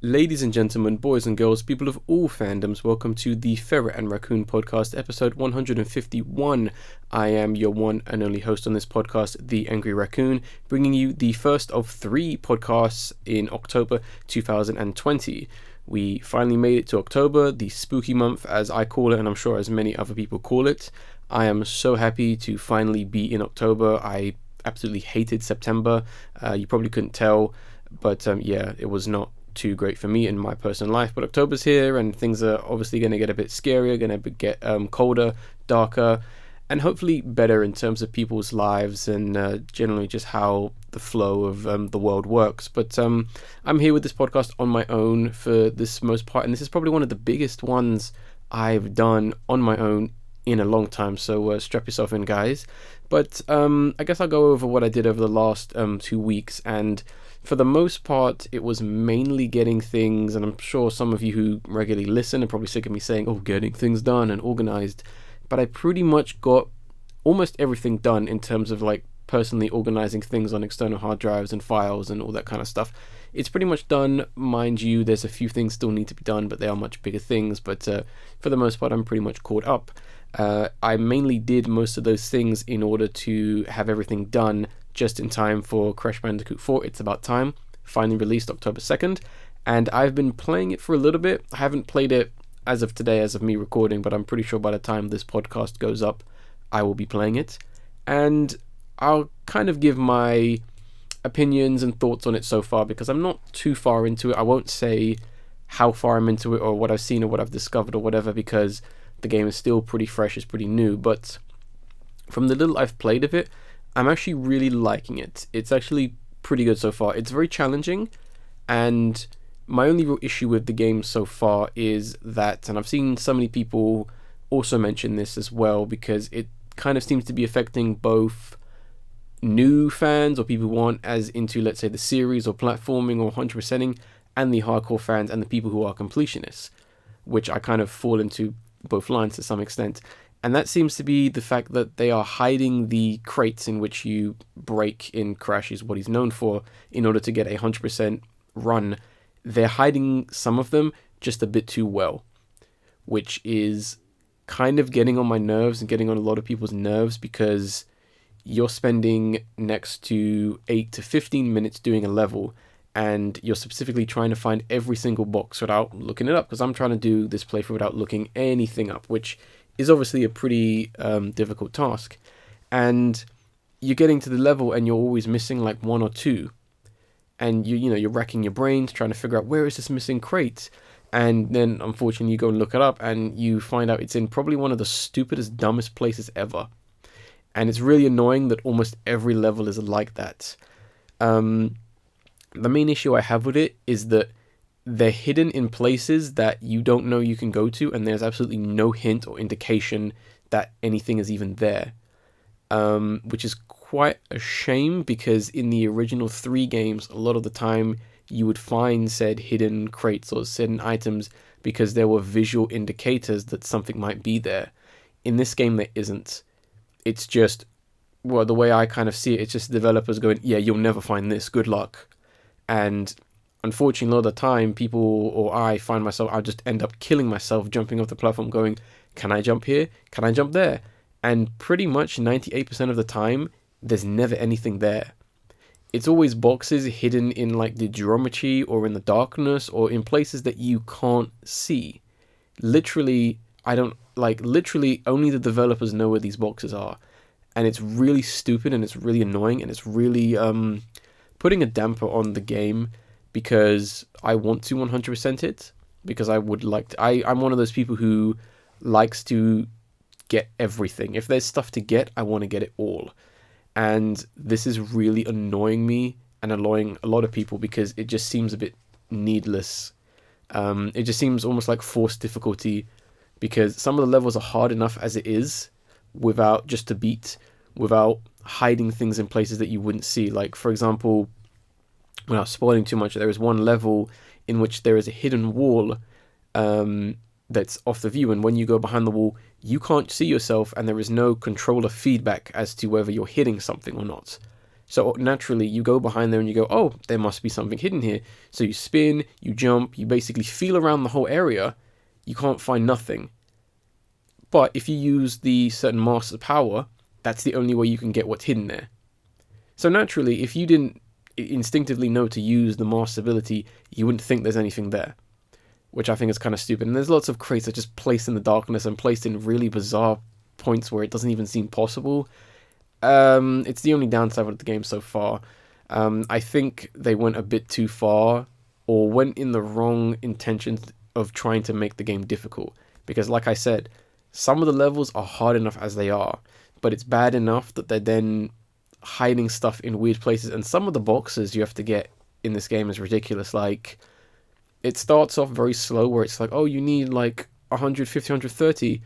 Ladies and gentlemen, boys and girls, people of all fandoms, welcome to the Ferret and Raccoon podcast, episode 151. I am your one and only host on this podcast, the Angry Raccoon, bringing you the first of 3 podcasts in October 2020. We finally made it to October, the spooky month as I call it, and I'm sure as many other people call it. I am so happy to finally be in October. I absolutely hated September. You probably couldn't tell, but it was not too great for me in my personal life. But October's here and things are obviously going to get a bit scarier, going to get colder, darker, and hopefully better in terms of people's lives and generally just how the flow of the world works. But I'm here with this podcast on my own for this most part, and this is probably one of the biggest ones I've done on my own in a long time, so strap yourself in, guys. But I guess I'll go over what I did over the last 2 weeks, and for the most part, it was mainly getting things, and I'm sure some of you who regularly listen are probably sick of me saying, oh, getting things done and organized, but I pretty much got almost everything done in terms of like personally organizing things on external hard drives and files and all that kind of stuff. It's pretty much done, mind you. There's a few things still need to be done, but they are much bigger things, but for the most part, I'm pretty much caught up. I mainly did most of those things in order to have everything done just in time for Crash Bandicoot 4, It's About Time, finally released October 2nd, and I've been playing it for a little bit. I haven't played it as of today, as of me recording, but I'm pretty sure by the time this podcast goes up, I will be playing it, and I'll kind of give my opinions and thoughts on it so far, because I'm not too far into it. I won't say how far I'm into it, or what I've seen, or what I've discovered, or whatever, because the game is still pretty fresh, it's pretty new, but from the little I've played of it, I'm actually really liking it. It's actually pretty good so far. It's very challenging, and my only real issue with the game so far is that, and I've seen so many people also mention this as well, because it kind of seems to be affecting both new fans or people who aren't as into, let's say, the series or platforming or 100%ing, and the hardcore fans and the people who are completionists, which I kind of fall into both lines to some extent. And that seems to be the fact that they are hiding the crates in which you break in Crash, is what he's known for, in order to get a 100% run. They're hiding some of them just a bit too well, which is kind of getting on my nerves and getting on a lot of people's nerves, because you're spending next to 8 to 15 minutes doing a level, and you're specifically trying to find every single box without looking it up, because I'm trying to do this playthrough without looking anything up, which is obviously a pretty difficult task. And you're getting to the level and you're always missing like 1 or 2, and you're racking your brains trying to figure out where is this missing crate, and then unfortunately you go and look it up and you find out it's in probably one of the stupidest, dumbest places ever. And it's really annoying that almost every level is like that. The main issue I have with it is that they're hidden in places that you don't know you can go to, and there's absolutely no hint or indication that anything is even there, which is quite a shame, because in the original 3 games, a lot of the time you would find said hidden crates or certain items because there were visual indicators that something might be there. In this game, there isn't. It's just, well, the way I kind of see it, it's just developers going, yeah, you'll never find this, good luck. And unfortunately, a lot of the time, people or I find myself, I'll just end up killing myself, jumping off the platform going, can I jump here? Can I jump there? And pretty much 98% of the time, there's never anything there. It's always boxes hidden in like the geometry or in the darkness or in places that you can't see. Literally, literally only the developers know where these boxes are. And it's really stupid, and it's really annoying, and it's really putting a damper on the game, because I want to 100% it, because I would like to. I'm one of those people who likes to get everything. If there's stuff to get, I want to get it all. And this is really annoying me and annoying a lot of people, because it just seems a bit needless. It just seems almost like forced difficulty, because some of the levels are hard enough as it is, without just to beat, without hiding things in places that you wouldn't see. Like, for example, without spoiling too much, there is one level in which there is a hidden wall that's off the view, and when you go behind the wall, you can't see yourself, and there is no controller feedback as to whether you're hitting something or not. So naturally, you go behind there and you go, oh, there must be something hidden here. So you spin, you jump, you basically feel around the whole area. You can't find nothing. But if you use the certain master power, that's the only way you can get what's hidden there. So naturally, if you didn't instinctively know to use the master ability, you wouldn't think there's anything there, which I think is kind of stupid. And there's lots of crates that just placed in the darkness and placed in really bizarre points where it doesn't even seem possible. It's the only downside of the game so far. I think they went a bit too far, or went in the wrong intentions of trying to make the game difficult. Because like I said, some of the levels are hard enough as they are, but it's bad enough that they're then hiding stuff in weird places. And some of the boxes you have to get in this game is ridiculous. Like, it starts off very slow where it's like, oh, you need like 150, 130.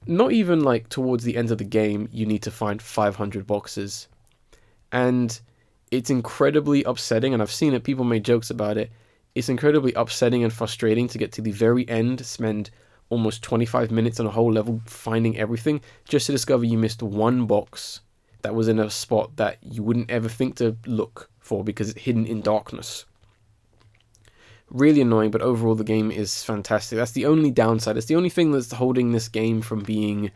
Not even like towards the end of the game, you need to find 500 boxes. And it's incredibly upsetting, and I've seen it, people made jokes about it. It's incredibly upsetting and frustrating to get to the very end, spend almost 25 minutes on a whole level finding everything, just to discover you missed one box that was in a spot that you wouldn't ever think to look for because it's hidden in darkness. Really annoying, but overall the game is fantastic. That's the only downside. It's the only thing that's holding this game from being,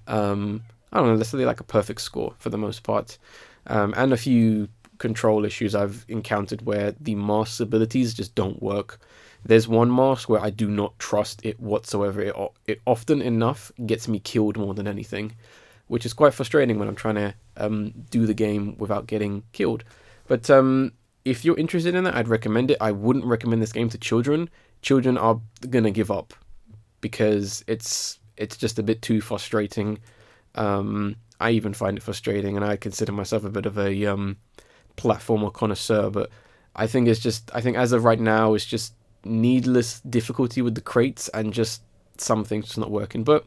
I don't know, let's say like a perfect score for the most part. And a few control issues I've encountered where the mask's abilities just don't work. There's one mask where I do not trust it whatsoever. It often enough gets me killed more than anything, which is quite frustrating when I'm trying to do the game without getting killed. But if you're interested in that, I'd recommend it. I wouldn't recommend this game to children. Children are going to give up because it's just a bit too frustrating. I even find it frustrating, and I consider myself a bit of a platformer connoisseur, but I think as of right now, it's just needless difficulty with the crates and just some things just not working. But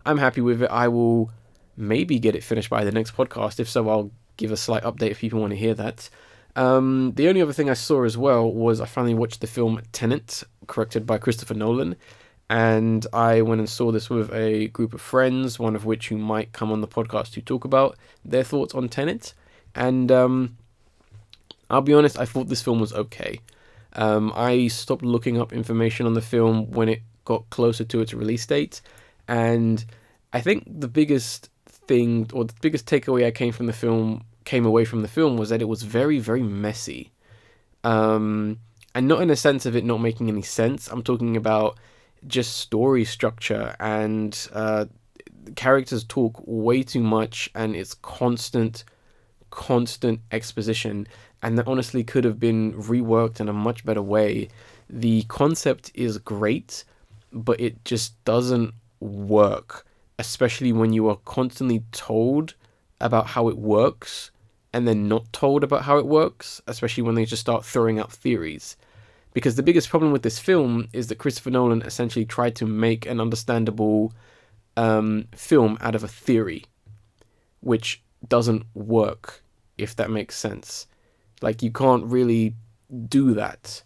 I'm happy with it. I will maybe get it finished by the next podcast. If so, I'll give a slight update if people want to hear that. The only other thing I saw as well was I finally watched the film Tenet, corrected by Christopher Nolan, and I went and saw this with a group of friends, one of which who might come on the podcast to talk about their thoughts on Tenet. And I'll be honest, I thought this film was okay. I stopped looking up information on the film when it got closer to its release date, and I think the biggest thing, or the biggest takeaway I came away from the film was that it was very, very messy. And not in a sense of it not making any sense. I'm talking about just story structure, and characters talk way too much, and it's constant exposition, and that honestly could have been reworked in a much better way. The concept is great, but it just doesn't work, especially when you are constantly told about how it works and then not told about how it works, especially when they just start throwing out theories. Because the biggest problem with this film is that Christopher Nolan essentially tried to make an understandable film out of a theory, which doesn't work, if that makes sense. Like, you can't really do that.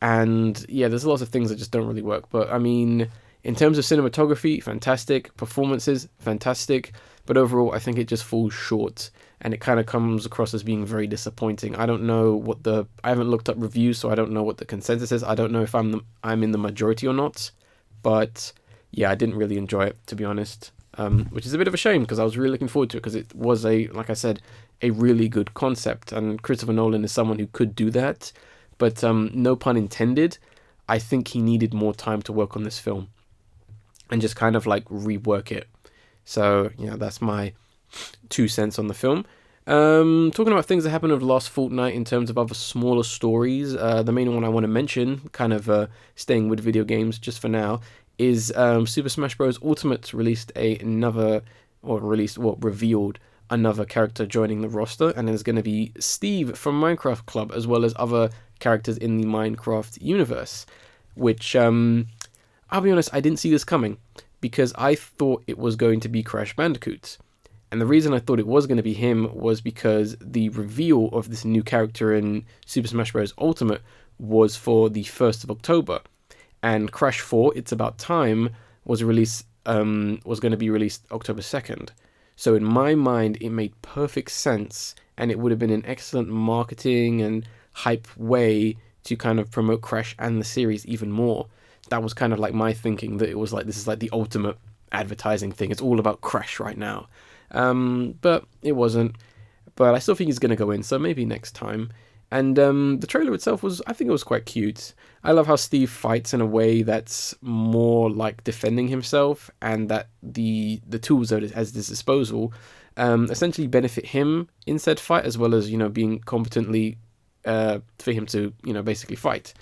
And yeah, there's lots of things that just don't really work. But I mean, in terms of cinematography, fantastic. Performances, fantastic. But overall, I think it just falls short, and it kind of comes across as being very disappointing. I don't know I haven't looked up reviews, so I don't know what the consensus is. I don't know if I'm in the majority or not. But yeah, I didn't really enjoy it, to be honest. Which is a bit of a shame, because I was really looking forward to it, because it was like I said, a really good concept, and Christopher Nolan is someone who could do that. But no pun intended, I think he needed more time to work on this film and just kind of like rework it. So yeah, that's my 2 cents on the film. Talking about things that happened over the last fortnight in terms of other smaller stories, the main one I want to mention, kind of staying with video games just for now, is Super Smash Bros. Ultimate revealed another character joining the roster, and there's going to be Steve from Minecraft Club, as well as other characters in the Minecraft universe, which, I'll be honest, I didn't see this coming, because I thought it was going to be Crash Bandicoot. And the reason I thought it was going to be him was because the reveal of this new character in Super Smash Bros. Ultimate was for the 1st of October. And Crash 4, It's About Time, was going to be released October 2nd. So in my mind, it made perfect sense and it would have been an excellent marketing and hype way to kind of promote Crash and the series even more. That was kind of like my thinking, that it was like, this is like the ultimate advertising thing. It's all about Crash right now. But it wasn't. But I still think he's going to go in, so maybe next time. And the trailer itself I think it was quite cute. I love how Steve fights in a way that's more like defending himself, and that the tools at his disposal essentially benefit him in said fight, as well as, being competently for him to, basically fight.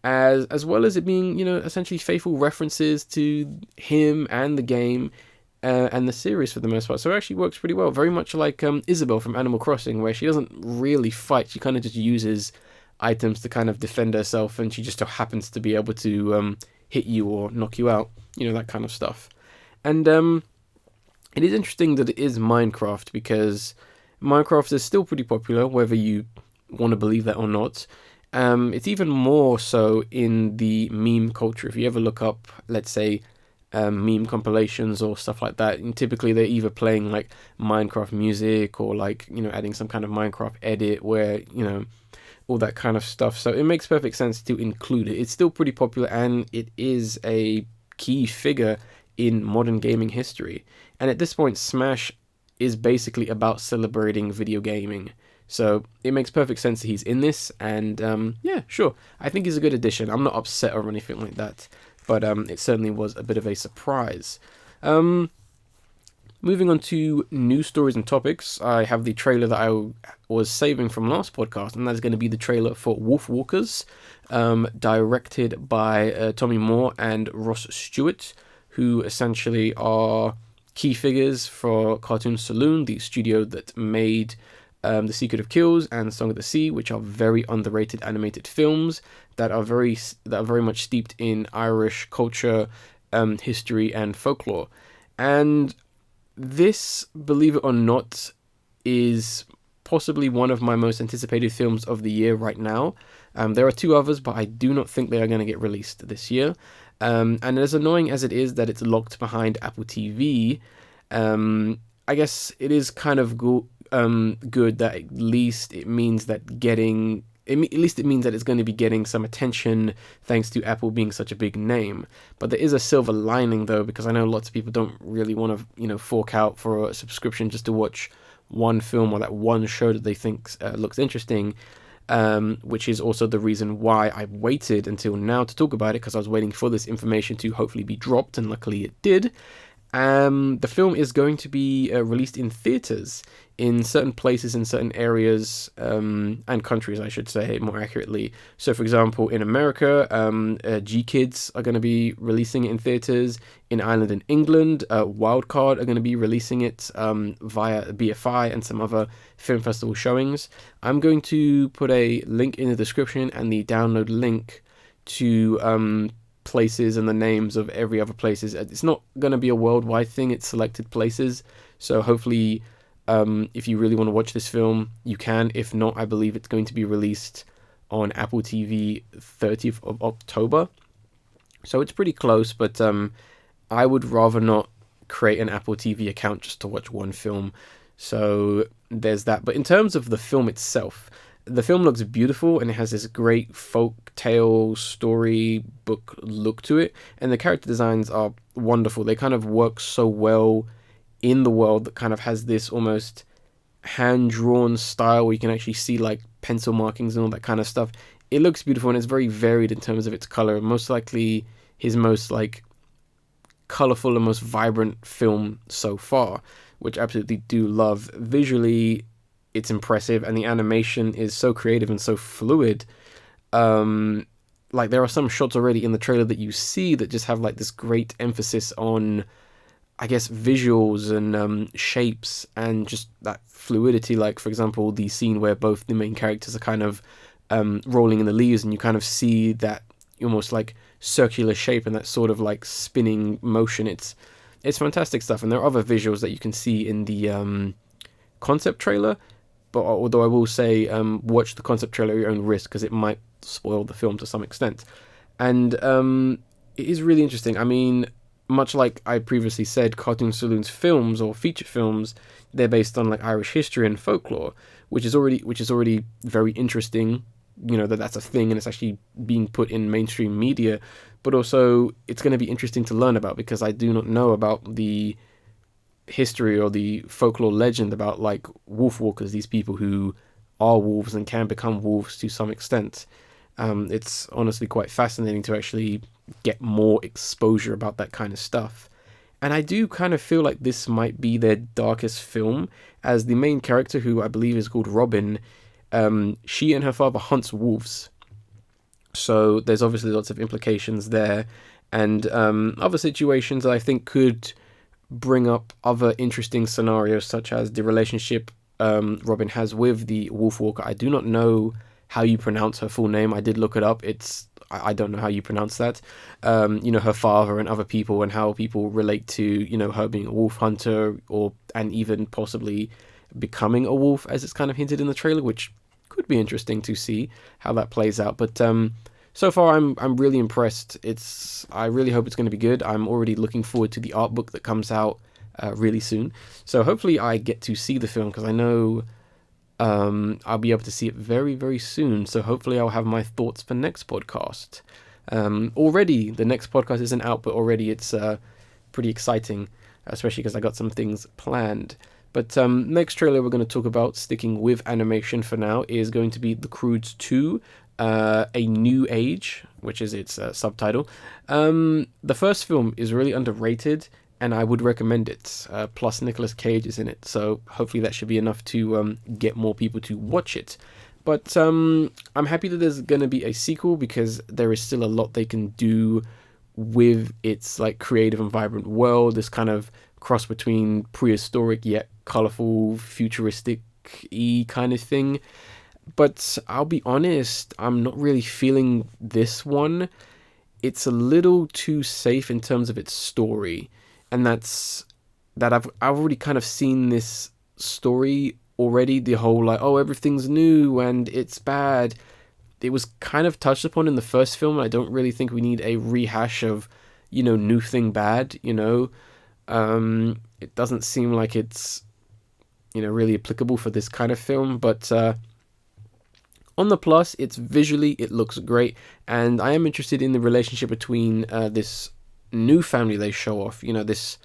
As well as it being, essentially faithful references to him and the game and the series for the most part. So it actually works pretty well. Very much like Isabelle from Animal Crossing, where she doesn't really fight. She kind of just uses items to kind of defend herself, and she just happens to be able to hit you or knock you out, that kind of stuff. And it is interesting that it is Minecraft, because Minecraft is still pretty popular, whether you want to believe that or not. It's even more so in the meme culture. If you ever look up, let's say, meme compilations or stuff like that, and typically they're either playing like Minecraft music or like, adding some kind of Minecraft edit where, all that kind of stuff. So it makes perfect sense to include it. It's still pretty popular, and it is a key figure in modern gaming history. And at this point, Smash is basically about celebrating video gaming. So it makes perfect sense that he's in this, and yeah, sure. I think he's a good addition. I'm not upset or anything like that, but it certainly was a bit of a surprise. Moving on to news stories and topics, I have the trailer that I was saving from last podcast, and that's going to be the trailer for Wolfwalkers, directed by Tommy Moore and Ross Stewart, who essentially are key figures for Cartoon Saloon, the studio that made The Secret of Kills and Song of the Sea, which are very underrated animated films that are very much steeped in Irish culture, history, and folklore. And this, believe it or not, is possibly one of my most anticipated films of the year right now. There are two others, but I do not think they are going to get released this year. And as annoying as it is that it's locked behind Apple TV, I guess it is kind of good that at least it means that it means that it's going to be getting some attention thanks to Apple being such a big name. But there is a silver lining though, because I know lots of people don't really want to, fork out for a subscription just to watch one film or that one show that they think looks interesting, which is also the reason why I waited until now to talk about it, because I was waiting for this information to hopefully be dropped, and luckily it did. The film is going to be released in theaters in certain places, in certain areas, and countries, I should say, more accurately. So, for example, in America, G-Kids are going to be releasing it in theaters. In Ireland and England, Wildcard are going to be releasing it via BFI and some other film festival showings. I'm going to put a link in the description and the download link to places and the names of every other places. It's not going to be a worldwide thing, it's selected places, so hopefully if you really want to watch this film, you can. If not, I believe it's going to be released on Apple TV 30th of October, so it's pretty close, but I would rather not create an Apple TV account just to watch one film, so there's that. But in terms of the film itself, the film looks beautiful, and it has this great folk tale story book look to it, and the character designs are wonderful. They kind of work so well in the world that kind of has this almost hand-drawn style where you can actually see like pencil markings and all that kind of stuff. It looks beautiful, and it's very varied in terms of its color. Most likely his most like colorful and most vibrant film so far, which I absolutely do love. Visually, it's impressive, and the animation is so creative and so fluid. Like there are some shots already in the trailer that you see that just have like this great emphasis on, I guess, visuals and shapes and just that fluidity. Like, for example, the scene where both the main characters are kind of rolling in the leaves, and you kind of see that almost like circular shape and that sort of like spinning motion. It's fantastic stuff, and there are other visuals that you can see in the concept trailer. But although I will say, watch the concept trailer at your own risk, because it might spoil the film to some extent. And it is really interesting. I mean, much like I previously said, Cartoon Saloon's films or feature films, they're based on like Irish history and folklore, which is already very interesting. You know, that's a thing and it's actually being put in mainstream media, but also it's going to be interesting to learn about, because I do not know about the history or the folklore legend about like Wolfwalkers, these people who are wolves and can become wolves to some extent. It's honestly quite fascinating to actually get more exposure about that kind of stuff. And I do kind of feel like this might be their darkest film, as the main character, who I believe is called Robin, she and her father hunts wolves. So there's obviously lots of implications there, and other situations that I think could bring up other interesting scenarios, such as the relationship Robin has with the Wolfwalker. I do not know how you pronounce her full name. I did look it up. I don't know how you pronounce that. You know, her father and other people, and how people relate to, you know, her being a wolf hunter, and even possibly becoming a wolf, as it's kind of hinted in the trailer, which could be interesting to see how that plays out. But so far I'm really impressed. I really hope it's going to be good. I'm already looking forward to the art book that comes out really soon. So hopefully I get to see the film, because I know I'll be able to see it very, very soon. So hopefully I'll have my thoughts for next podcast. Already the next podcast isn't out, but already it's pretty exciting, especially because I got some things planned. But next trailer we're going to talk about, sticking with animation for now, is going to be The Croods 2, A New Age, which is its subtitle. The first film is really underrated, and I would recommend it. Plus Nicolas Cage is in it, so hopefully that should be enough to get more people to watch it. But I'm happy that there's going to be a sequel, because there is still a lot they can do with its like creative and vibrant world. This kind of cross between prehistoric yet colorful, futuristic-y kind of thing. But I'll be honest, I'm not really feeling this one. It's a little too safe in terms of its story, and that's that I've already kind of seen this story already. The whole like, oh, everything's new and it's bad. It was kind of touched upon in the first film. I don't really think we need a rehash of, you know, new thing bad. You know, it doesn't seem like it's, you know, really applicable for this kind of film. But on the plus, it looks great, and I am interested in the relationship between this new family they show off. You know, this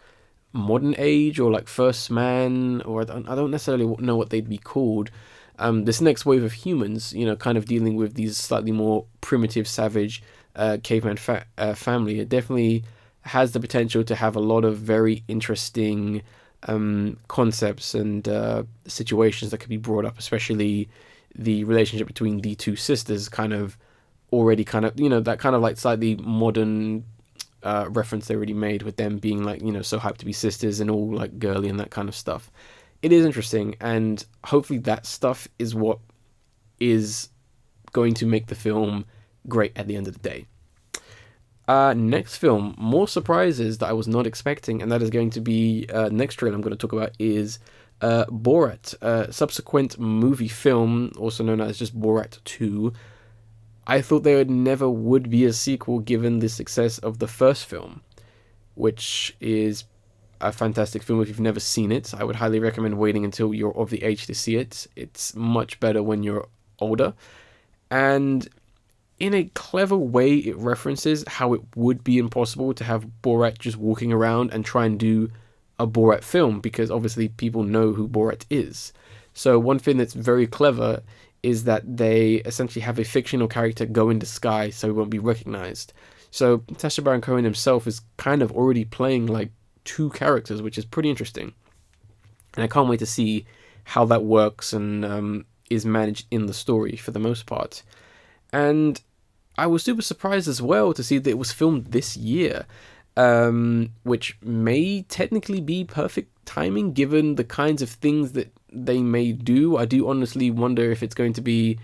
modern age, or like first man, or I don't necessarily know what they'd be called. This next wave of humans, you know, kind of dealing with these slightly more primitive, savage caveman family. It definitely has the potential to have a lot of very interesting concepts and situations that could be brought up, especially the relationship between the two sisters, kind of, you know, that kind of like slightly modern reference they already made, with them being like, you know, so hyped to be sisters and all like girly and that kind of stuff. It is interesting, and hopefully that stuff is what is going to make the film great at the end of the day. Next film, more surprises that I was not expecting, and that is going to be next trailer I'm going to talk about is Borat, subsequent Moviefilm, also known as just Borat 2. I thought there never would be a sequel given the success of the first film, which is a fantastic film. If you've never seen it, I would highly recommend waiting until you're of the age to see it. It's much better when you're older, and in a clever way it references how it would be impossible to have Borat just walking around and try and do a Borat film, because obviously people know who Borat is. So one thing that's very clever is that they essentially have a fictional character go in disguise so he won't be recognized. So Sacha Baron Cohen himself is kind of already playing like two characters, which is pretty interesting. And I can't wait to see how that works and is managed in the story for the most part. And I was super surprised as well to see that it was filmed this year, which may technically be perfect timing given the kinds of things that they may do. I do honestly wonder if it's going to be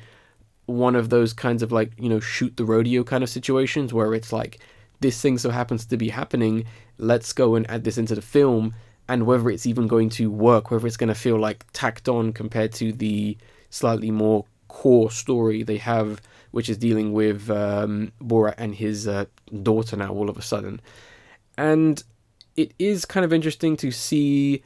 one of those kinds of like, you know, shoot the rodeo kind of situations where it's like, this thing so happens to be happening, let's go and add this into the film, and whether it's even going to work, whether it's going to feel like tacked on compared to the slightly more core story they have, which is dealing with Borat and his daughter now all of a sudden. And it is kind of interesting to see,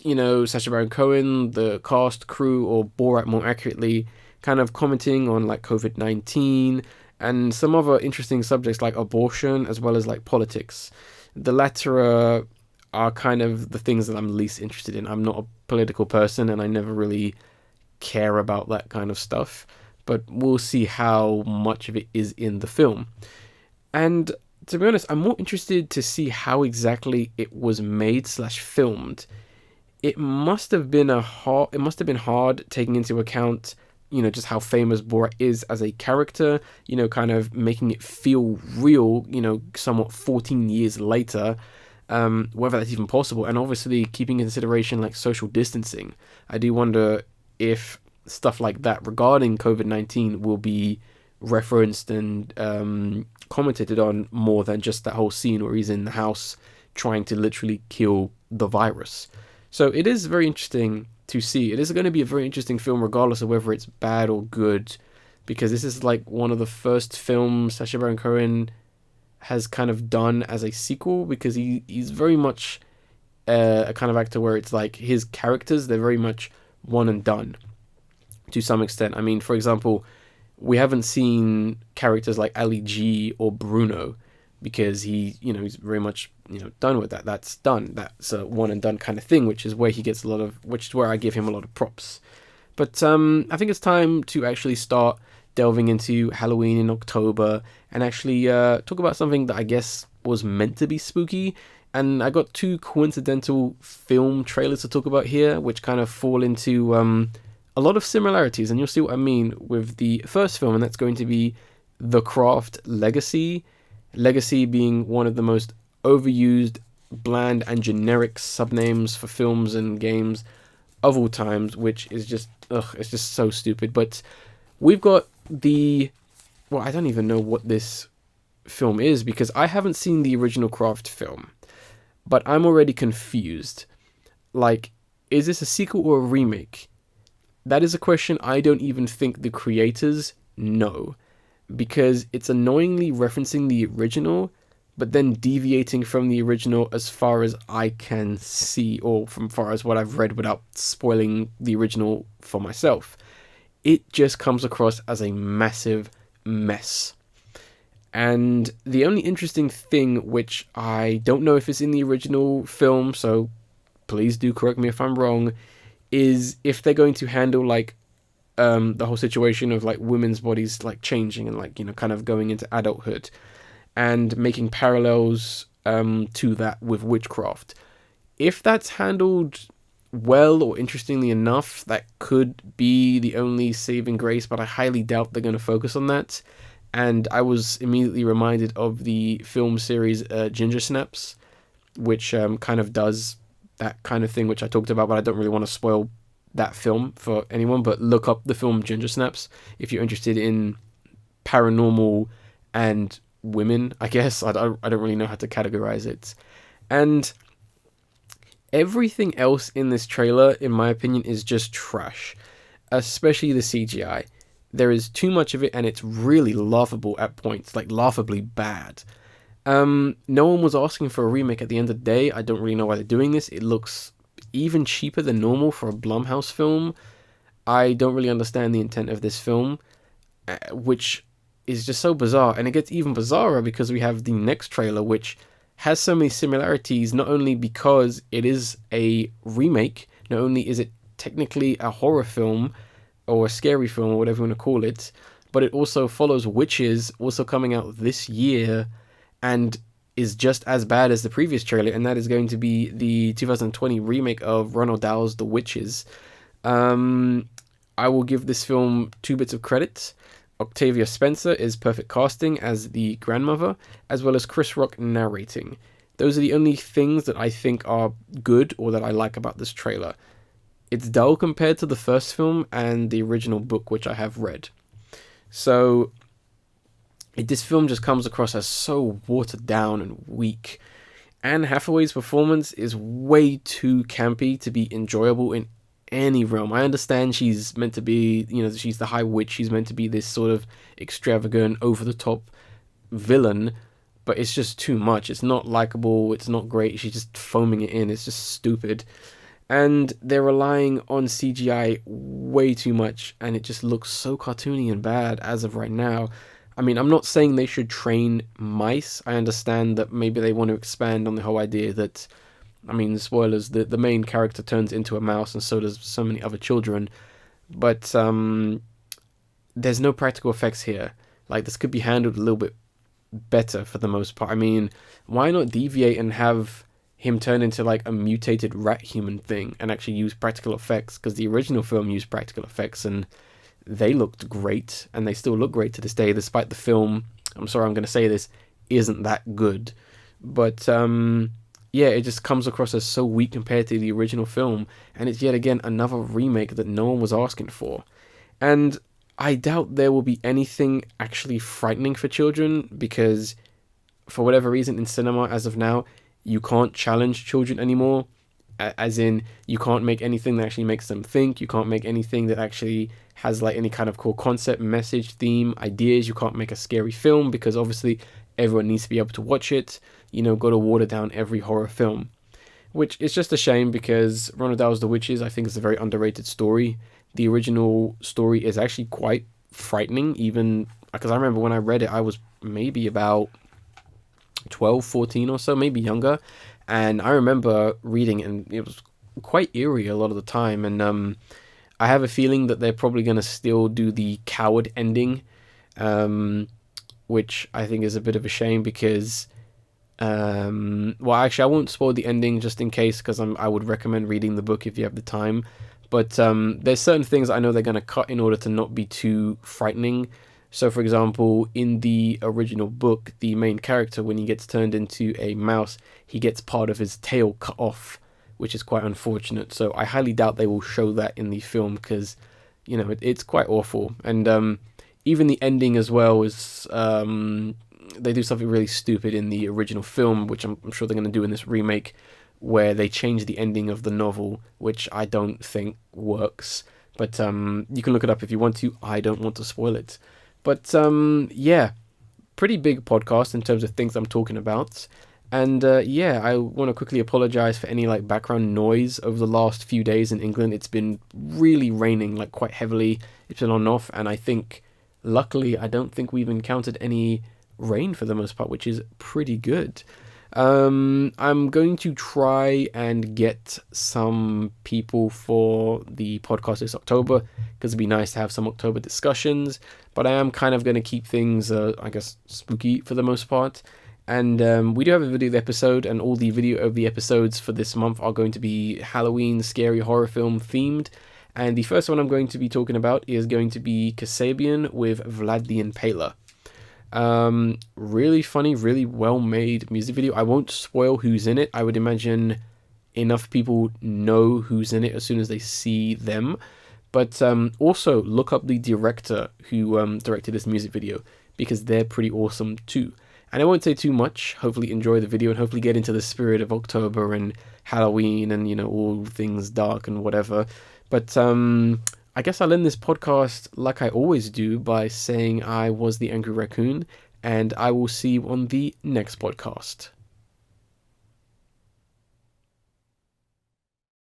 Sacha Baron Cohen, the cast, crew, or Borat more accurately, kind of commenting on like COVID-19 and some other interesting subjects like abortion as well as like politics. The latter are kind of the things that I'm least interested in. I'm not a political person and I never really care about that kind of stuff, but we'll see how much of it is in the film. And to be honest, I'm more interested to see how exactly it was made slash filmed. It must have been hard taking into account, just how famous Borat is as a character, kind of making it feel real, somewhat 14 years later, whether that's even possible. And obviously keeping in consideration like social distancing. I do wonder if stuff like that regarding COVID-19 will be referenced and commented on more than just that whole scene where he's in the house trying to literally kill the virus. So it is very interesting to see. It is going to be a very interesting film regardless of whether it's bad or good, because this is like one of the first films Sacha Baron Cohen has kind of done as a sequel, because he's very much a kind of actor where it's like his characters, they're very much one and done to some extent. I mean, for example, we haven't seen characters like Ali G or Bruno because he's very much, done with that. That's done. That's a one and done kind of thing, which is where I give him a lot of props. But I think it's time to actually start delving into Halloween in October and actually talk about something that I guess was meant to be spooky. And I got two coincidental film trailers to talk about here, which kind of fall into a lot of similarities, and you'll see what I mean with the first film, and that's going to be The Craft Legacy. Legacy being one of the most overused, bland, and generic subnames for films and games of all times, which is just, it's just so stupid. But we've got I don't even know what this film is, because I haven't seen the original Craft film, but I'm already confused. Like, is this a sequel or a remake? That is a question I don't even think the creators know, because it's annoyingly referencing the original, but then deviating from the original as far as I can see, or from far as what I've read without spoiling the original for myself. It just comes across as a massive mess. And the only interesting thing, which I don't know if it's in the original film, so please do correct me if I'm wrong, is if they're going to handle like the whole situation of like women's bodies like changing and like kind of going into adulthood and making parallels to that with witchcraft. If that's handled well or interestingly enough, that could be the only saving grace, but I highly doubt they're going to focus on that. And I was immediately reminded of the film series Ginger Snaps, which kind of does that kind of thing, which I talked about, but I don't really want to spoil that film for anyone. But look up the film Ginger Snaps if you're interested in paranormal and women, I guess. I don't really know how to categorize it. And everything else in this trailer, in my opinion, is just trash, especially the CGI. There is too much of it, and it's really laughable at points, like laughably bad. No one was asking for a remake at the end of the day. I don't really know why they're doing this. It looks even cheaper than normal for a Blumhouse film. I don't really understand the intent of this film, which is just so bizarre. And it gets even bizarrer because we have the next trailer, which has so many similarities, not only because it is a remake, not only is it technically a horror film or a scary film or whatever you want to call it, but it also follows Witches, also coming out this year, and is just as bad as the previous trailer, and that is going to be the 2020 remake of Ronaldo's The Witches. I will give this film 2 bits of credit. Octavia Spencer is perfect casting as the grandmother, as well as Chris Rock narrating. Those are the only things that I think are good or that I like about this trailer. It's dull compared to the first film and the original book, which I have read. So this film just comes across as so watered down and weak. Anne Hathaway's performance is way too campy to be enjoyable in any realm. I understand she's meant to be, she's the High Witch. She's meant to be this sort of extravagant, over-the-top villain. but it's just too much. It's not likable, it's not great, she's just foaming it in, it's just stupid. And they're relying on CGI way too much, and it just looks so cartoony and bad as of right now. I mean, I'm not saying they should train mice. I understand that maybe they want to expand on the whole idea that, I mean, spoilers, the main character turns into a mouse, and so does so many other children. But there's no practical effects here. Like, this could be handled a little bit better for the most part. I mean, why not deviate and have him turn into like a mutated rat human thing and actually use practical effects? Because the original film used practical effects and they looked great, and they still look great to this day, despite the film, I'm sorry I'm going to say this, isn't that good. But yeah, it just comes across as so weak compared to the original film, and it's yet again another remake that no one was asking for. And I doubt there will be anything actually frightening for children, because for whatever reason in cinema as of now, you can't challenge children anymore. As in, you can't make anything that actually makes them think. You can't make anything that actually has like any kind of core concept, message, theme, ideas. You can't make a scary film, because obviously everyone needs to be able to watch it. You know, got to water down every horror film, which is just a shame, because Ronaldo's The Witches, I think, is a very underrated story. The original story is actually quite frightening, even because I remember when I read it, I was maybe about 12, 14 or so, maybe younger. And I remember reading it, and it was quite eerie a lot of the time. And I have a feeling that they're probably going to still do the coward ending, which I think is a bit of a shame, because, well, actually, I won't spoil the ending just in case, because I would recommend reading the book if you have the time. But there's certain things I know they're going to cut in order to not be too frightening. So, for example, in the original book, the main character, when he gets turned into a mouse, he gets part of his tail cut off, which is quite unfortunate. So I highly doubt they will show that in the film, because, you know, it's quite awful. And even the ending as well is, they do something really stupid in the original film, which I'm sure they're going to do in this remake, where they change the ending of the novel, which I don't think works. But you can look it up if you want to. I don't want to spoil it. But yeah, pretty big podcast in terms of things I'm talking about. And yeah, I want to quickly apologize for any like background noise over the last few days in England. It's been really raining, like quite heavily. It's been on and off, and I think, luckily, I don't think we've encountered any rain for the most part, which is pretty good. I'm going to try and get some people for the podcast this October, because it'd be nice to have some October discussions, but I am kind of going to keep things, I guess, spooky for the most part. And we do have a video of the episode, and all the video of the episodes for this month are going to be Halloween scary horror film themed. And the first one I'm going to be talking about is going to be Kasabian with Vlad the Impaler. Really funny, really well made music video. I won't spoil who's in it. I would imagine enough people know who's in it as soon as they see them. But also look up the director who directed this music video, because they're pretty awesome too. And I won't say too much. Hopefully enjoy the video and hopefully get into the spirit of October and Halloween and, you know, all things dark and whatever. But I guess I'll end this podcast like I always do by saying I was the Angry Raccoon, and I will see you on the next podcast.